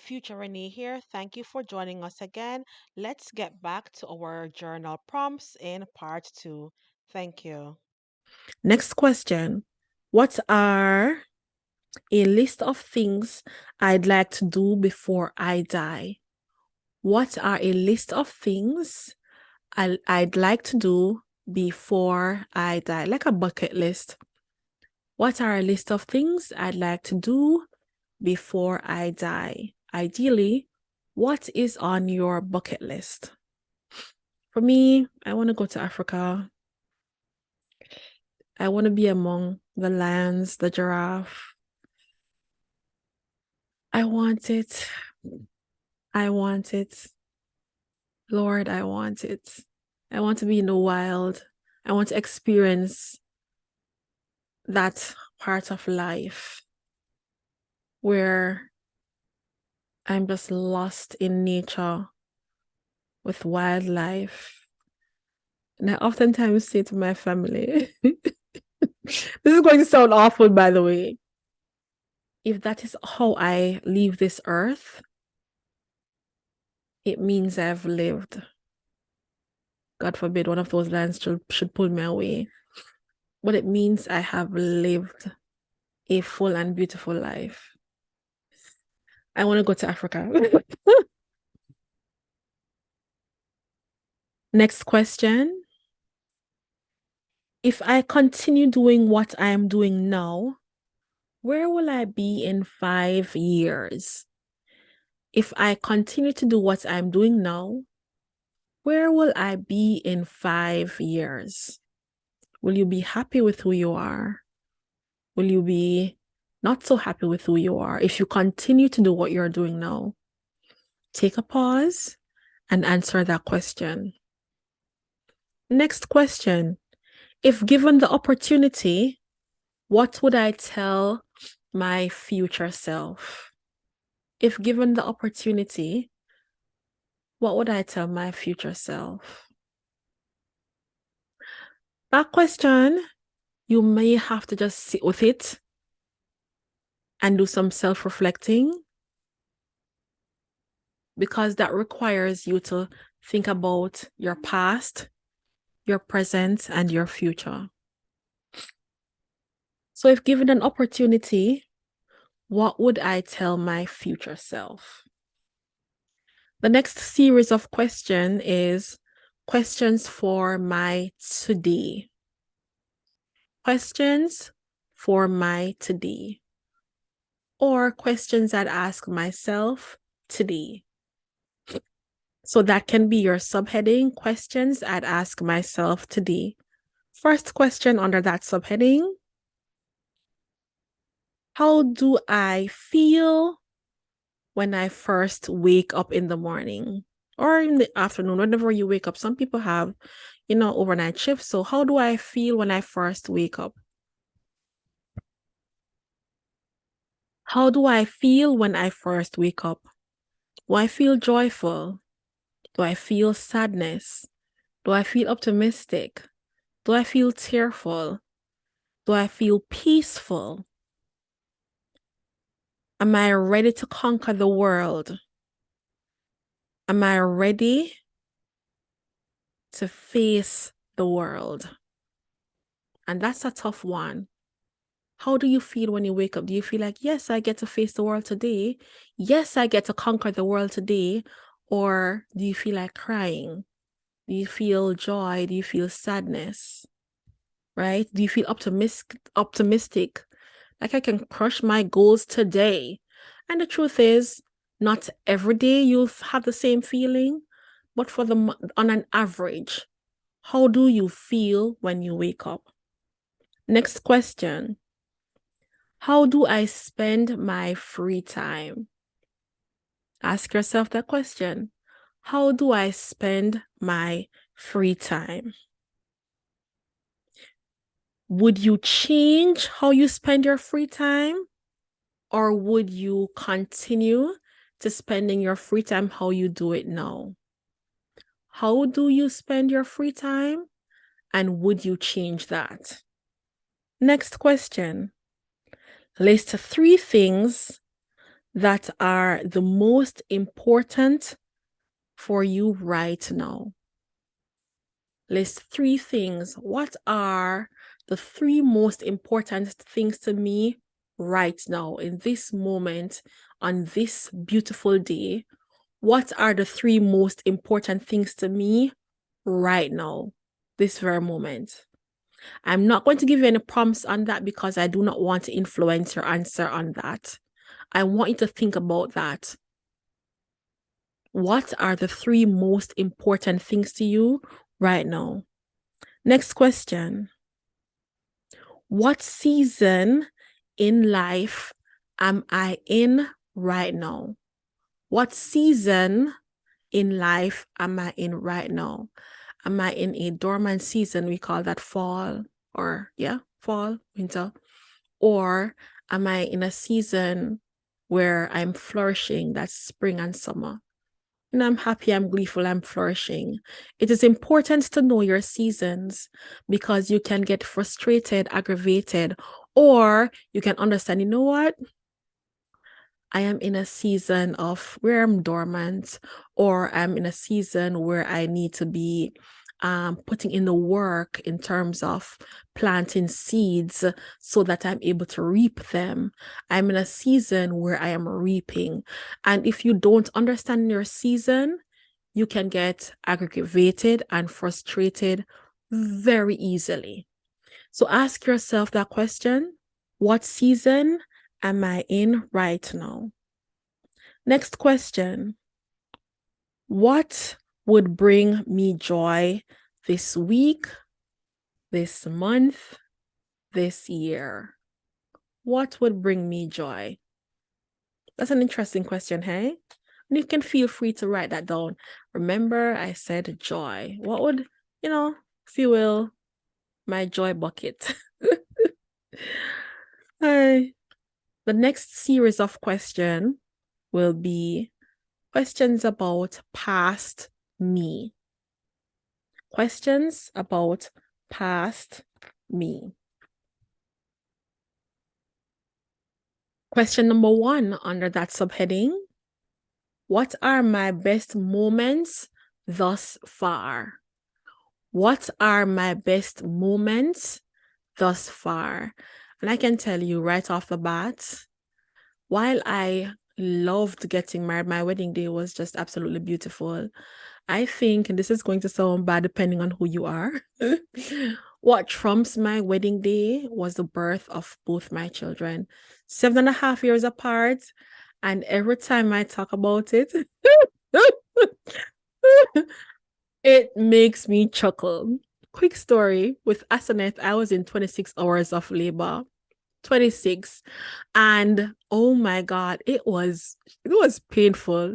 Future Renee here. Thank you for joining us again. Let's get back to our journal prompts in part two. Thank you. Next question. What are a list of things I'd like to do before I die? What are a list of things I'd like to do before I die? Like a bucket list. What are a list of things I'd like to do before I die? Ideally, what is on your bucket list? For me, I want to go to Africa. I want to be among the lions, the giraffe. I want it. I want it. Lord, I want it. I want to be in the wild. I want to experience that part of life where I'm just lost in nature with wildlife. And I oftentimes say to my family, this is going to sound awful, by the way. If that is how I leave this earth, it means I've lived. God forbid one of those lions should pull me away. But it means I have lived a full and beautiful life. I want to go to Africa. Next question. If I continue doing what I am doing now, where will I be in 5 years? If I continue to do what I'm doing now, where will I be in 5 years? Will you be happy with who you are? Will you be not so happy with who you are if you continue to do what you're doing now? Take a pause and answer that question. Next question. If given the opportunity, what would I tell my future self? If given the opportunity, what would I tell my future self? That question, you may have to just sit with it and do some self-reflecting because that requires you to think about your past, your present, and your future. So if given an opportunity, what would I tell my future self? The next series of questions is questions for my today. Questions for my today. Or questions I'd ask myself today. So that can be your subheading, questions I'd ask myself today. First question under that subheading. How do I feel when I first wake up in the morning or in the afternoon, whenever you wake up? Some people have, overnight shifts. So how do I feel when I first wake up? How do I feel when I first wake up? Do I feel joyful? Do I feel sadness? Do I feel optimistic? Do I feel tearful? Do I feel peaceful? Am I ready to conquer the world? Am I ready to face the world? And that's a tough one. How do you feel when you wake up? Do you feel like, yes, I get to face the world today? Yes, I get to conquer the world today. Or do you feel like crying? Do you feel joy? Do you feel sadness? Right? Do you feel optimistic? Like I can crush my goals today. And the truth is, not every day you'll have the same feeling, but on an average, how do you feel when you wake up? Next question. How do I spend my free time? Ask yourself that question. How do I spend my free time? Would you change how you spend your free time? Or would you continue to spending your free time how you do it now? How do you spend your free time? And would you change that? Next question. List 3 things that are the most important for you right now? List 3 things. What are the 3 most important things to me right now in this moment on this beautiful day? What are the 3 most important things to me right now, this very moment? I'm not going to give you any prompts on that because I do not want to influence your answer on that. I want you to think about that. What are the 3 most important things to you right now? Next question. What season in life am I in right now? What season in life am I in right now? Am I in a dormant season? We call that fall, or fall, winter. Or am I in a season where I'm flourishing? That's spring and summer. And I'm happy, I'm gleeful, I'm flourishing. It is important to know your seasons because you can get frustrated, aggravated, or you can understand, you know what? I am in a season of where I'm dormant, or I'm in a season where I need to be putting in the work in terms of planting seeds so that I'm able to reap them. I'm in a season where I am reaping. And if you don't understand your season, you can get aggravated and frustrated very easily. So ask yourself that question: what season am I in right now? Next question. What would bring me joy this week, this month, this year? What would bring me joy? That's an interesting question, hey? And you can feel free to write that down. Remember, I said joy. What would, fuel my joy bucket? Hi. The next series of questions will be questions about past me. Questions about past me. Question number 1 under that subheading: what are my best moments thus far? What are my best moments thus far? And I can tell you right off the bat, while I loved getting married, my wedding day was just absolutely beautiful. I think, and this is going to sound bad depending on who you are, what trumps my wedding day was the birth of both my children, 7.5 years apart. And every time I talk about it, it makes me chuckle. Quick story with Asenath, I was in 26 hours of labor. 26. And oh my God, it was painful.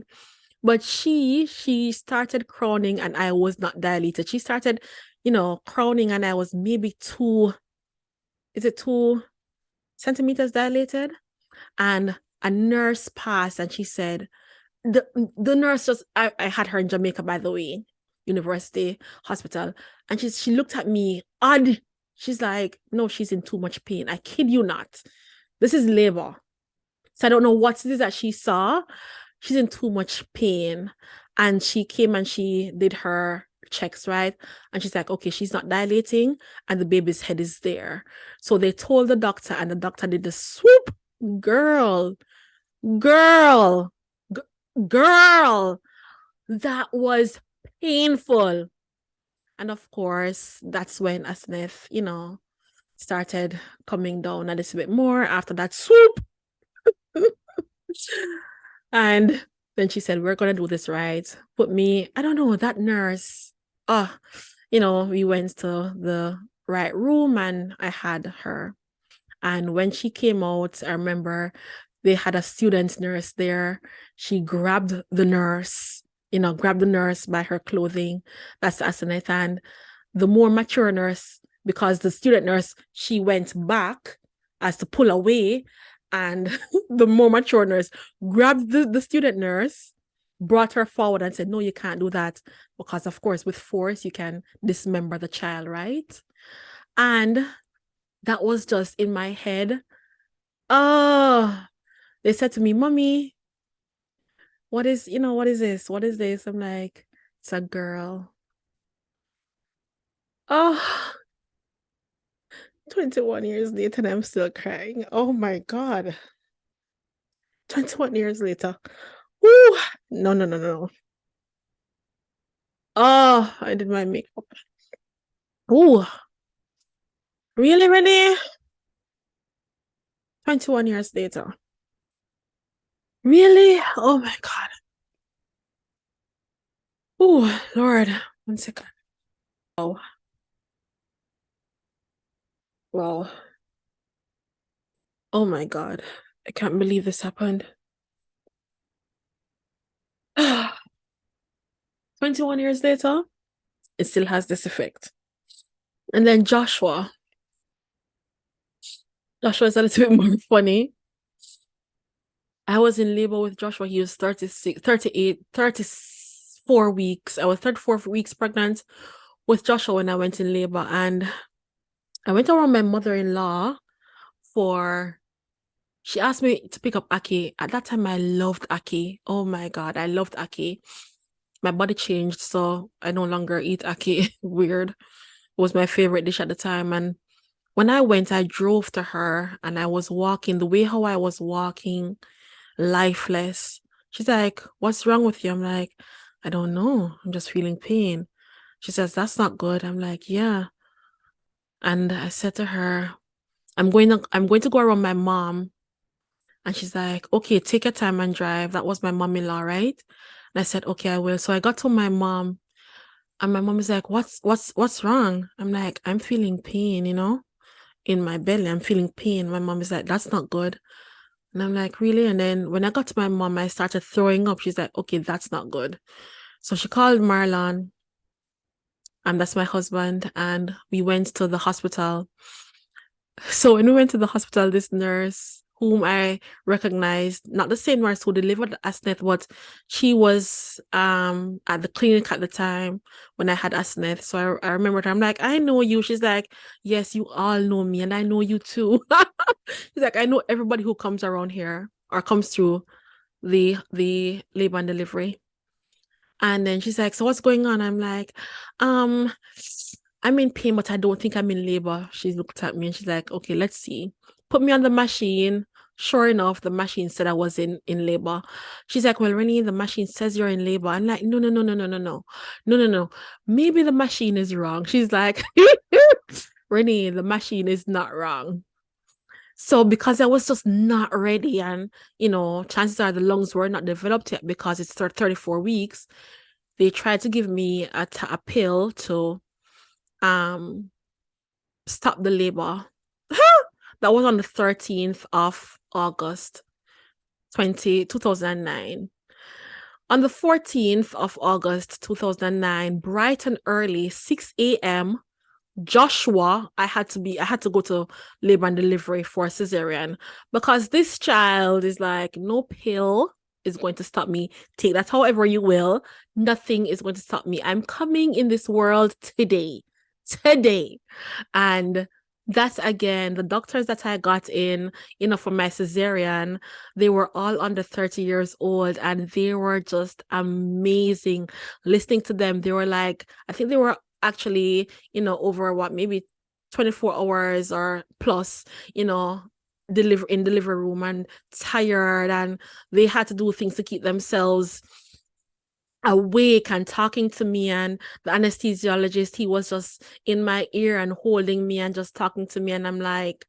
But she started crowning and I was not dilated. She started, crowning and I was maybe 2 centimeters dilated. And a nurse passed and she said, the nurse just, I had her in Jamaica, by the way, university hospital. And she looked at me odd. She's like, no, she's in too much pain. I kid you not. This is labor. So I don't know what it is that she saw. She's in too much pain. And she came and she did her checks, right? And she's like, okay, she's not dilating and the baby's head is there. So they told the doctor and the doctor did the swoop. Girl, that was painful. And of course, that's when Asneth, started coming down a little bit more after that swoop. And then she said, we're going to do this right. Put me, I don't know, that nurse, we went to the right room and I had her. And when she came out, I remember they had a student nurse there. She grabbed the nurse by her clothing. That's Asenath. And the more mature nurse, because the student nurse, she went back as to pull away. And the more mature nurse grabbed the student nurse, brought her forward and said, no, you can't do that. Because, of course, with force, you can dismember the child, right? And that was just in my head. Oh, they said to me, Mommy, what is this? What is this? I'm like, it's a girl. Oh, 21 years later and I'm still crying. Oh my God. 21 years later. Woo! No, no, no, no. Oh, I did my makeup. Ooh, really, Renae? 21 years later. Really? Oh my God. Oh, Lord. 1 second. Oh, wow. Oh my God. I can't believe this happened. 21 years later, it still has this effect. And then Joshua is a little bit more funny. I was in labor with Joshua. He was 36, 38, 34 weeks. I was 34 weeks pregnant with Joshua when I went in labor. And I went around my mother-in-law for, she asked me to pick up Aki. At that time, I loved Aki. Oh my God, I loved Aki. My body changed, so I no longer eat Aki. Weird. It was my favorite dish at the time. And when I went, I drove to her and I was walking the way how I was walking, lifeless. She's like, "What's wrong with you?" I'm like, "I don't know. I'm just feeling pain." She says, "That's not good." I'm like, "Yeah." And I said to her, I'm going to go around my mom. And she's like, "Okay, take your time and drive." That was my mom-in-law, right? And I said, "Okay, I will." So I got to my mom and my mom is like, "What's wrong?" I'm like, "I'm feeling pain, in my belly. I'm feeling pain." My mom is like, "That's not good." And I'm like, "Really?" And then when I got to my mom, I started throwing up. She's like, "Okay, that's not good." So she called Marlon, and that's my husband, and we went to the hospital. So when we went to the hospital, this nurse, whom I recognized, not the same nurse who delivered Asneth, but she was at the clinic at the time when I had Asneth. So I remembered her. I'm like, "I know you." She's like, "Yes, you all know me, and I know you too." She's like, "I know everybody who comes around here or comes through the labor and delivery." And then she's like, "So what's going on?" I'm like, um, "I'm in pain, but I don't think I'm in labor." She looked at me and she's like, "Okay, let's see." Put me on the machine. Sure enough, the machine said I was in labor. She's like, "Well, Renee, the machine says you're in labor." I'm like, "No, no, no, no, no, no, no. No, no, no. Maybe the machine is wrong." She's like, "Renee, the machine is not wrong." So because I was just not ready, and chances are the lungs were not developed yet because it's 34 weeks, they tried to give me a pill to um stop the labor. That was on the 13th of August 2009. On the 14th of August 2009, bright and early, 6 a.m., Joshua, I had to go to labor and delivery for a cesarean because this child is like, no pill is going to stop me. Take that however you will. Nothing is going to stop me. I'm coming in this world today. Today. And that's again the doctors that I got in, for my cesarean, they were all under 30 years old and they were just amazing. Listening to them, they were like, I think they were actually, over what, maybe 24 hours or plus, delivery room and tired, and they had to do things to keep themselves awake and talking to me. And the anesthesiologist, he was just in my ear and holding me and just talking to me, and I'm like,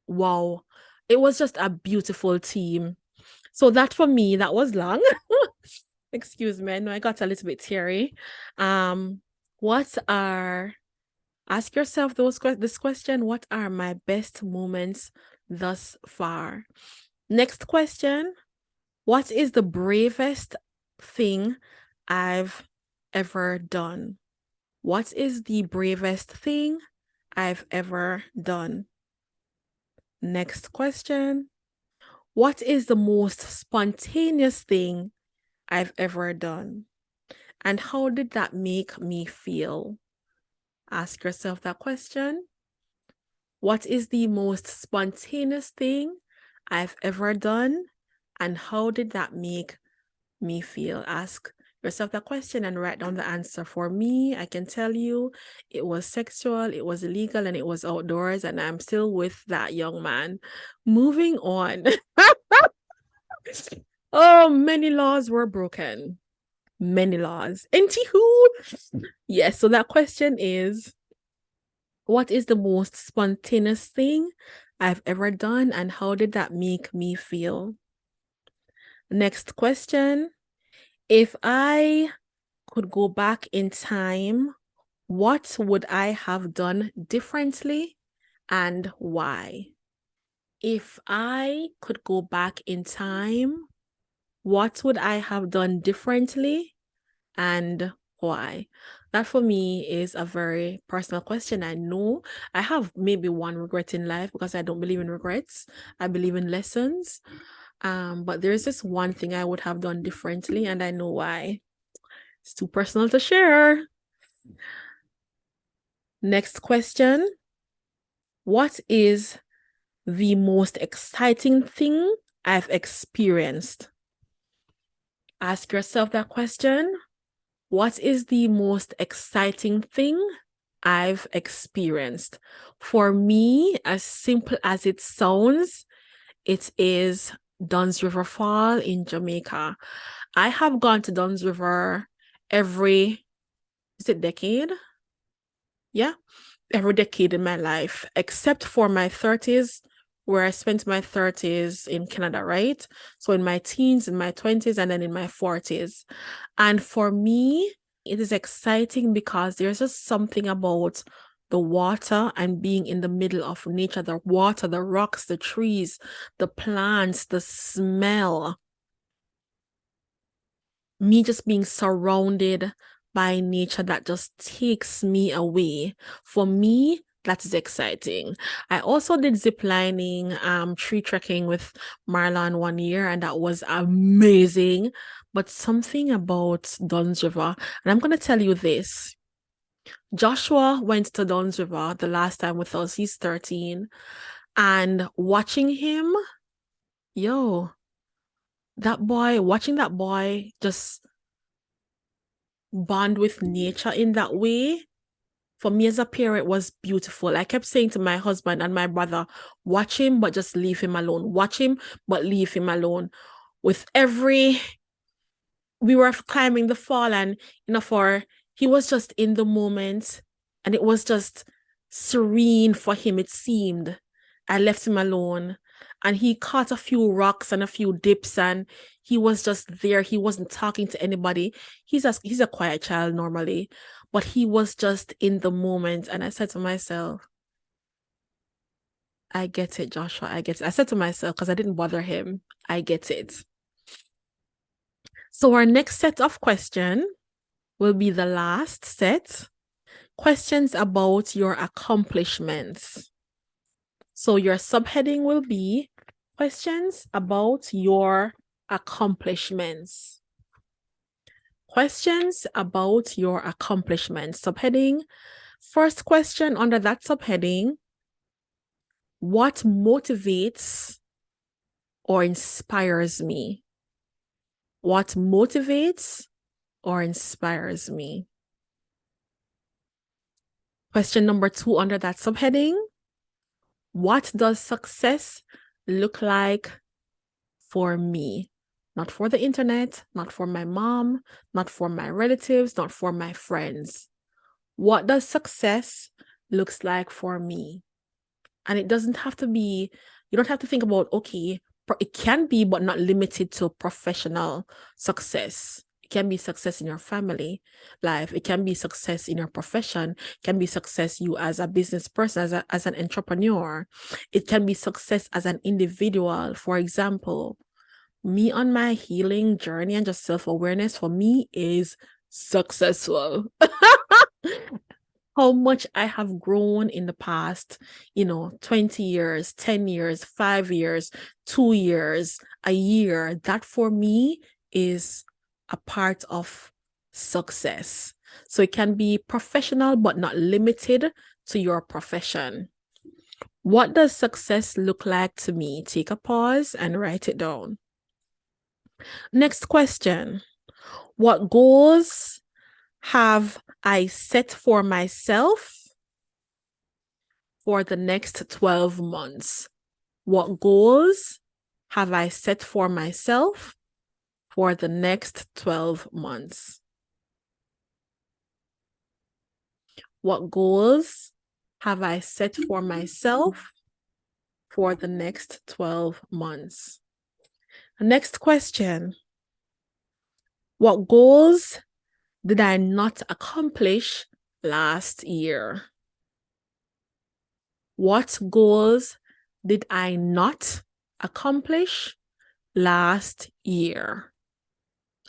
wow, it was just a beautiful team. So that for me, that was long. Excuse me, I know I got a little bit teary. um what are Ask yourself this question: what are my best moments thus far? Next question: what is the bravest thing I've ever done? What is the bravest thing I've ever done? Next question: what is the most spontaneous thing I've ever done? And how did that make me feel? Ask yourself that question. What is the most spontaneous thing I've ever done? And how did that make me feel? Ask yourself that question and write down the answer. For me, I can tell you it was sexual, it was illegal, and it was outdoors, and I'm still with that young man. Moving on. Oh, many laws were broken. Many laws. Anywho, yes, so that question is, what is the most spontaneous thing I've ever done, and how did that make me feel? Next question. If I could go back in time, what would I have done differently and why? If I could go back in time, what would I have done differently and why? That for me is a very personal question. I know I have maybe one regret in life because I don't believe in regrets. I believe in lessons. But there's this one thing I would have done differently, and I know why. It's too personal to share. Next question. What is the most exciting thing I've experienced? Ask yourself that question. What is the most exciting thing I've experienced? For me, as simple as it sounds, it is Dunn's River Fall in Jamaica. I have gone to Dunn's River every, is it decade? Yeah, every decade in my life, except for my 30s, where I spent my 30s in Canada, right? So in my teens, in my 20s, and then in my 40s. And for me, it is exciting because there's just something about the water and being in the middle of nature, the water, the rocks, the trees, the plants, the smell, me just being surrounded by nature that just takes me away. For me, that is exciting. I also did zip lining, tree trekking with Marlon one year, and that was amazing. But something about Dunn's River, and I'm gonna tell you this. Joshua went to Dunn's River the last time with us. He's 13. And watching him, yo, watching that boy just bond with nature in that way, for me as a parent, was beautiful. I kept saying to my husband and my brother, watch him, but just leave him alone. Watch him, but leave him alone. With every, we were climbing the fall, and for he was just in the moment, and it was just serene for him, it seemed. I left him alone, and he caught a few rocks and a few dips, and he was just there. He wasn't talking to anybody. He's a quiet child normally, but he was just in the moment. And I said to myself, I get it, Joshua. I get it. I said to myself, because I didn't bother him, I get it. So our next set of questions will be the last set. Questions about your accomplishments. So your subheading will be questions about your accomplishments. Questions about your accomplishments. Subheading. First question under that subheading. What motivates or inspires me? What motivates or inspires me? Question number 2 under that subheading. What does success look like for me? Not for the internet, not for my mom, not for my relatives, not for my friends. What does success looks like for me? And it doesn't have to be, you don't have to think about, okay, it can be, but not limited to professional success. It can be success in your family life. It can be success in your profession. It can be success you as a business person, as an entrepreneur. It can be success as an individual. For example, me on my healing journey and just self-awareness for me is successful. How much I have grown in the past, 20 years, 10 years, 5 years, 2 years, a year, that for me is a part of success. So it can be professional, but not limited to your profession. What does success look like to me? Take a pause and write it down. Next question. What goals have I set for myself for the next 12 months? What goals have I set for myself for the next 12 months? What goals have I set for myself for the next 12 months? Next question. What goals did I not accomplish last year? What goals did I not accomplish last year?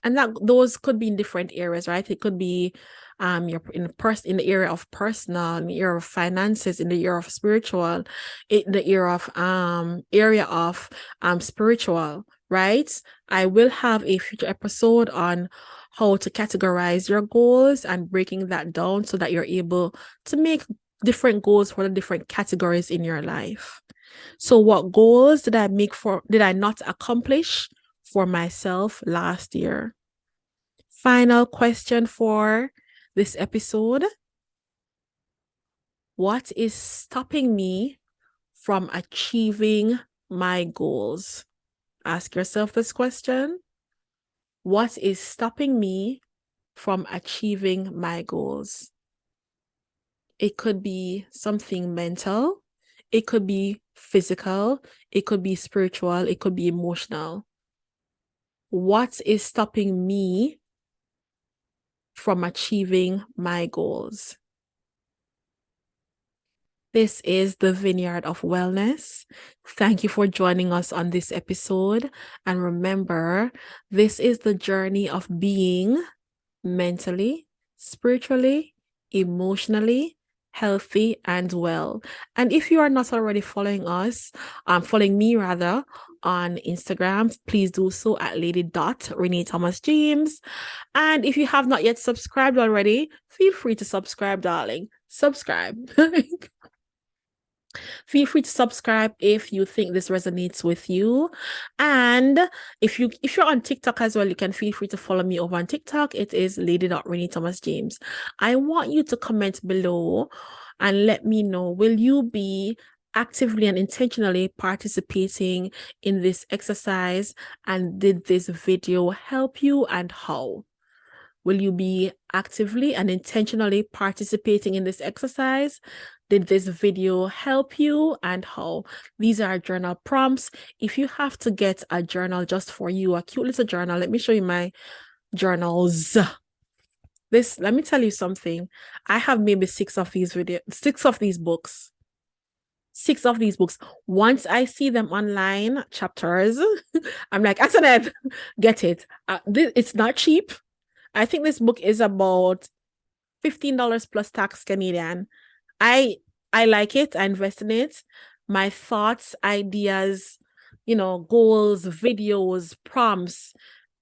And that those could be in different areas, right? It could be you're in the area of personal, in the area of finances, in the area of spiritual, in the area of spiritual, right? I will have a future episode on how to categorize your goals and breaking that down so that you're able to make different goals for the different categories in your life. So what goals did I not accomplish for myself last year? Final question for this episode. What is stopping me from achieving my goals? Ask yourself this question. What is stopping me from achieving my goals? It could be something mental. It could be physical. It could be spiritual. It could be emotional. What is stopping me from achieving my goals? This is the Vineyard of Wellness. Thank you for joining us on this episode. And remember, this is the journey of being mentally, spiritually, emotionally healthy and well. And if you are not already following us, following me rather, on Instagram, please do so at Renae Thomas James. And if you have not yet subscribed already, feel free to subscribe, darling. Subscribe. Feel free to subscribe if you think this resonates with you. And if you're on TikTok as well, you can feel free to follow me over on TikTok. It is Renae Thomas James. I want you to comment below and let me know, will you be actively and intentionally participating in this exercise? And did this video help you, and how? Will you be actively and intentionally participating in this exercise? Did this video help you, and how? These are journal prompts. If you have to get a journal just for you, a cute little journal, let me show you my journals. Let me tell you something. I have maybe 6 of these books. 6 of these books. Once I see them online, chapters, I'm like, Antoinette, get it. It's not cheap. I think this book is about $15 plus tax Canadian. I like it. I invest in it. My thoughts, ideas, goals, videos, prompts,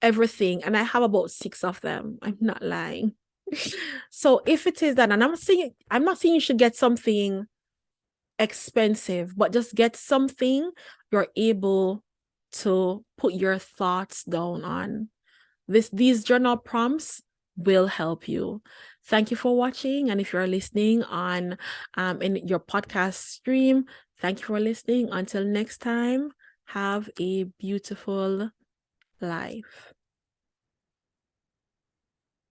everything. And I have about 6 of them. I'm not lying. So if it is that, and I'm not saying you should get something expensive, but just get something you're able to put your thoughts down on. These journal prompts will help you. Thank you for watching. And if you're listening on in your podcast stream, thank you for listening. Until next time, have a beautiful life.